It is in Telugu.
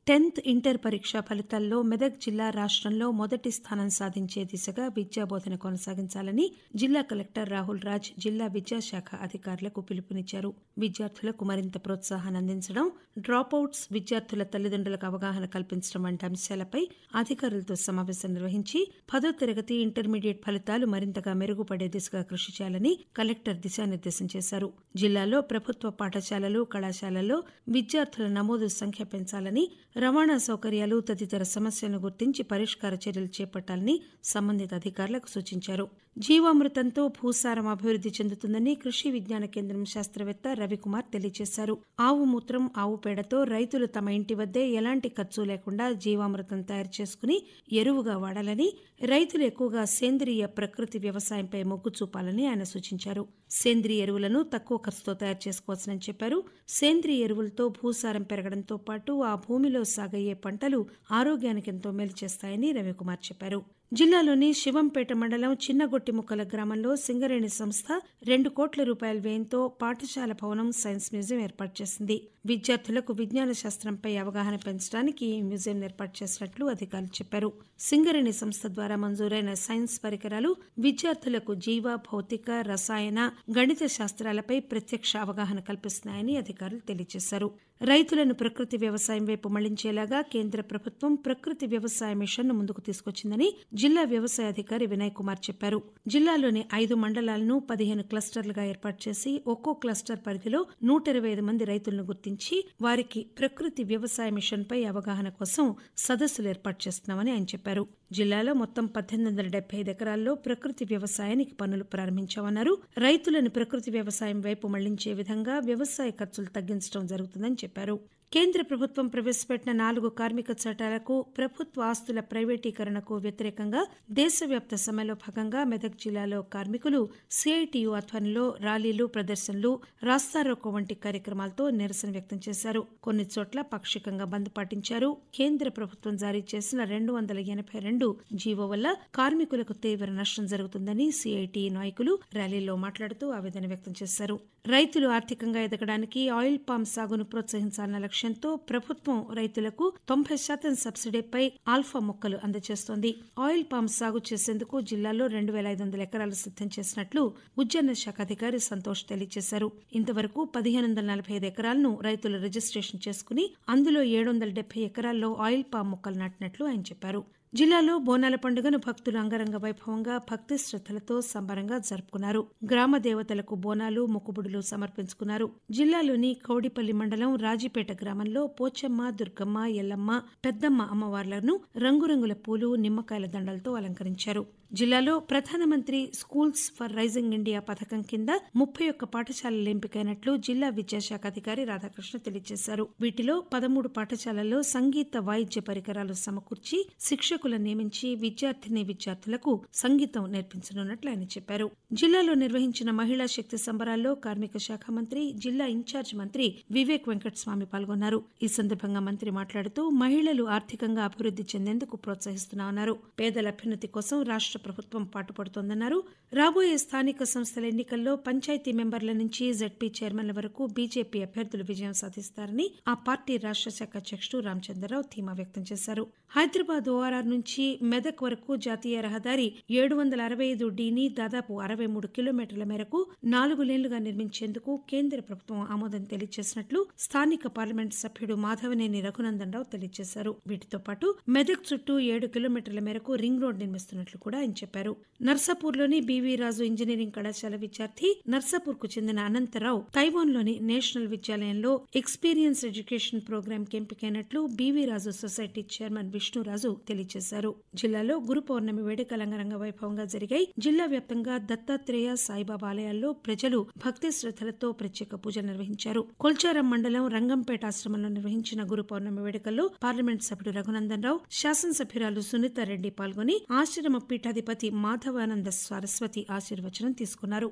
10th ఇంటర్ పరీక్ష ఫలితాల్లో మెదక్ జిల్లా రాష్ట్రంలో మొదటి స్థానం సాధించే దిశగా విద్యాబోధన కొనసాగించాలని జిల్లా కలెక్టర్ రాహుల్ రాజ్ జిల్లా విద్యాశాఖ అధికారులకు పిలుపునిచ్చారు. విద్యార్థులకు మరింత ప్రోత్సాహాన్ని అందించడం, డ్రాపౌట్స్, విద్యార్థుల తల్లిదండ్రులకు అవగాహన కల్పించడం వంటి అంశాలపై అధికారులతో సమావేశం నిర్వహించి 10వ తరగతి, ఇంటర్మీడియట్ ఫలితాలు మరింతగా మెరుగుపడే దిశగా కృషి చేయాలని కలెక్టర్ దిశానిర్దేశం చేశారు. జిల్లాలో ప్రభుత్వ పాఠశాలలు, కళాశాలల్లో విద్యార్థుల నమోదు సంఖ్య పెంచాలని, రవాణా సౌకర్యాలు తదితర సమస్యలను గుర్తించి పరిష్కార చర్యలు చేపట్టాలని సంబంధిత అధికారులకు సూచించారు. జీవామృతంతో భూసారం అభివృద్ది చెందుతుందని కృషి విజ్ఞాన కేంద్రం శాస్త్రవేత్త రవికుమార్ తెలియజేశారు. ఆవు మూత్రం, ఆవు పేడతో రైతులు తమ ఇంటి వద్దే ఎలాంటి ఖర్చు లేకుండా జీవామృతం తయారు చేసుకుని ఎరువుగా వాడాలని, రైతులు ఎక్కువగా సేంద్రియ ప్రకృతి వ్యవసాయంపై మొగ్గు చూపాలని ఆయన సూచించారు. సేంద్రియ ఎరువులను తక్కువ ఖర్చుతో తయారు చేసుకోవచ్చని చెప్పారు. సేంద్రియ ఎరువులతో భూసారం పెరగడంతో పాటు ఆ భూమిలో సాగయ్యే పంటలు ఆరోగ్యానికి ఎంతో మేలు చేస్తాయని రవికుమార్ చెప్పారు. జిల్లాలోని శివంపేట మండలం చిన్నగొట్టిముక్కల గ్రామంలో సింగరేణి సంస్థ 2 కోట్ల రూపాయల వ్యయంతో పాఠశాల భవనం, సైన్స్ మ్యూజియం ఏర్పాటు చేసింది. విద్యార్థులకు విజ్ఞాన శాస్త్రంపై అవగాహన పెంచడానికి ఈ మ్యూజియం ఏర్పాటు చేసినట్లు అధికారులు చెప్పారు. సింగరేణి సంస్థ ద్వారా మంజూరైన సైన్స్ పరికరాలు విద్యార్థులకు జీవ, భౌతిక, రసాయన, గణిత శాస్త్రాలపై ప్రత్యక్ష అవగాహన కల్పిస్తున్నాయని అధికారులు తెలియజేశారు. రైతులను ప్రకృతి వ్యవసాయం వైపు మళ్లించేలాగా కేంద్ర ప్రభుత్వం ప్రకృతి వ్యవసాయ మిషన్ను ముందుకు తీసుకొచ్చిందని జిల్లా వ్యవసాయ అధికారి వినయ్ కుమార్ చెప్పారు. జిల్లాలోని 5 మండలాలను 15 క్లస్టర్లుగా ఏర్పాటు చేసి ఒక్కో క్లస్టర్ పరిధిలో 125 మంది రైతులను గుర్తించి వారికి ప్రకృతి వ్యవసాయ మిషన్పై అవగాహన కోసం సదస్సులు ఏర్పాటు చేస్తున్నామని ఆయన చెప్పారు. జిల్లాలో మొత్తం 1875 ఎకరాల్లో ప్రకృతి వ్యవసాయానికి పనులు ప్రారంభించామన్నారు. రైతులను ప్రకృతి వ్యవసాయం వైపు మళ్లించే విధంగా వ్యవసాయ ఖర్చులు తగ్గించడం జరుగుతుందని చెప్పారు. కేంద్ర ప్రభుత్వం ప్రవేశపెట్టిన 4 కార్మిక చట్టాలకు, ప్రభుత్వ ఆస్తుల ప్రైవేటీకరణకు వ్యతిరేకంగా దేశవ్యాప్త సమ్మెలో భాగంగా మెదక్ జిల్లాలో కార్మికులు సిఐటియు ఆధ్వర్యంలో ర్యాలీలు, ప్రదర్శనలు, రాస్తారోకో వంటి కార్యక్రమాలతో నిరసన వ్యక్తం చేశారు. కొన్ని చోట్ల పాక్షికంగా బంద్ పాటించారు. కేంద్ర ప్రభుత్వం జారీ చేసిన 282 జీవో వల్ల కార్మికులకు తీవ్ర నష్టం జరుగుతుందని సిఐటియు నాయకులు ర్యాలీలో మాట్లాడుతూ ఆవేదన వ్యక్తం చేశారు. రైతులు ఆర్థికంగా ఎదగడానికి ఆయిల్ పామ్ సాగును ప్రోత్సహించాలన్న లక్ష్యంతో ప్రభుత్వం రైతులకు 90% సబ్సిడీపై ఆల్ఫా మొక్కలు అందజేస్తోంది. ఆయిల్ పామ్ సాగు చేసేందుకు జిల్లాలో 2500 ఎకరాలు సిద్దం చేసినట్లు ఉద్యాన శాఖ అధికారి సంతోష్ తెలియజేశారు. ఇంతవరకు 1545 ఎకరాలను రైతులు రిజిస్ట్రేషన్ చేసుకుని అందులో 770 ఎకరాల్లో ఆయిల్ పామ్ మొక్కలు నాటినట్లు ఆయన చెప్పారు. జిల్లాలో బోనాల పండుగను భక్తులు అంగరంగ వైభవంగా, భక్తి శ్రద్దలతో సంబరంగా జరుపుకున్నారు. గ్రామ దేవతలకు బోనాలు, మొక్కుబడులు సమర్పించుకున్నారు. జిల్లాలోని కౌడిపల్లి మండలం రాజిపేట గ్రామంలో పోచమ్మ, దుర్గమ్మ, ఎల్లమ్మ, పెద్దమ్మ అమ్మవార్లను రంగురంగుల పూలు, నిమ్మకాయల దండలతో అలంకరించారు. జిల్లాలో ప్రధానమంత్రి స్కూల్స్ ఫర్ రైజింగ్ ఇండియా పథకం కింద 31 పాఠశాలలు ఎంపికైనట్లు జిల్లా విద్యాశాఖ అధికారి రాధాకృష్ణ తెలియజేశారు. వీటిలో 13 పాఠశాలల్లో సంగీత, వాయిద్య పరికరాలు సమకూర్చి శిక్షకులను నియమించి విద్యార్థులకు సంగీతం నేర్పించనున్నట్లు ఆయన చెప్పారు. జిల్లాలో నిర్వహించిన మహిళా శక్తి సంబరాల్లో కార్మిక శాఖ మంత్రి, జిల్లా ఇన్ఛార్జ్ మంత్రి వివేక్ వెంకటస్వామి పాల్గొన్నారు. ఈ సందర్భంగా మంత్రి మాట్లాడుతూ మహిళలు ఆర్థికంగా అభివృద్ది చెందేందుకు ప్రోత్సహిస్తున్నామన్నారు. పేదల అభ్యున్నతి కోసం రాష్ట్ర ప్రభుత్వం పాటుపడుతోందన్నారు. రాబోయే స్థానిక సంస్థల ఎన్నికల్లో పంచాయతీ మెంబర్ల నుంచి జెడ్పీ చైర్మన్ల వరకు బీజేపీ అభ్యర్థులు విజయం సాధిస్తారని ఆ పార్టీ రాష్ట్ర శాఖ అధ్యక్షుడు రామచంద్రరావు ధీమా వ్యక్తం చేశారు. హైదరాబాద్ ఓఆర్ఆర్ నుంచి మెదక్ వరకు జాతీయ రహదారి 765 దాదాపు 63 కిలోమీటర్ల మేరకు 4 లేన్లుగా నిర్మించేందుకు కేంద్ర ప్రభుత్వం ఆమోదం తెలియజేసినట్లు స్థానిక పార్లమెంట్ సభ్యుడు మాధవనేని రఘునందన్ రావు తెలియజేశారు. వీటితో పాటు మెదక్ చుట్టూ 7 కిలోమీటర్ల మేరకు రింగ్ రోడ్ నిర్మిస్తున్నట్లు కూడా ఆయన చెప్పారు. నర్సాపూర్లోని బివి రాజు ఇంజనీరింగ్ కళాశాల విద్యార్థి, నర్సాపూర్కు చెందిన అనంతరావు తైవాన్లోని నేషనల్ విద్యాలయంలో ఎక్స్పీరియన్స్ ఎడ్యుకేషన్ ప్రోగ్రాం కి ఎంపికైనట్లు B V Raju society chairman Vishnuraju తెలియజేశారు. జిల్లాలో గురు పౌర్ణమి వేడుకలు అంగరంగ వైభవంగా జరిగాయి. జిల్లా వ్యాప్తంగా దత్తాత్రేయ, సాయిబాబా ఆలయాల్లో ప్రజలు భక్తి శ్రద్దలతో ప్రత్యేక పూజలు నిర్వహించారు. కొల్చారం మండలం రంగంపేట ఆశ్రమంలో నిర్వహించిన గురు పౌర్ణమి వేడుకల్లో పార్లమెంట్ సభ్యుడు రఘునందన్ రావు, శాసనసభ్యురాలు సునీతారెడ్డి పాల్గొని ఆశ్రమ పీఠాధిపతి మాధవానంద సరస్వతి ఆశీర్వచనం తీసుకున్నారు.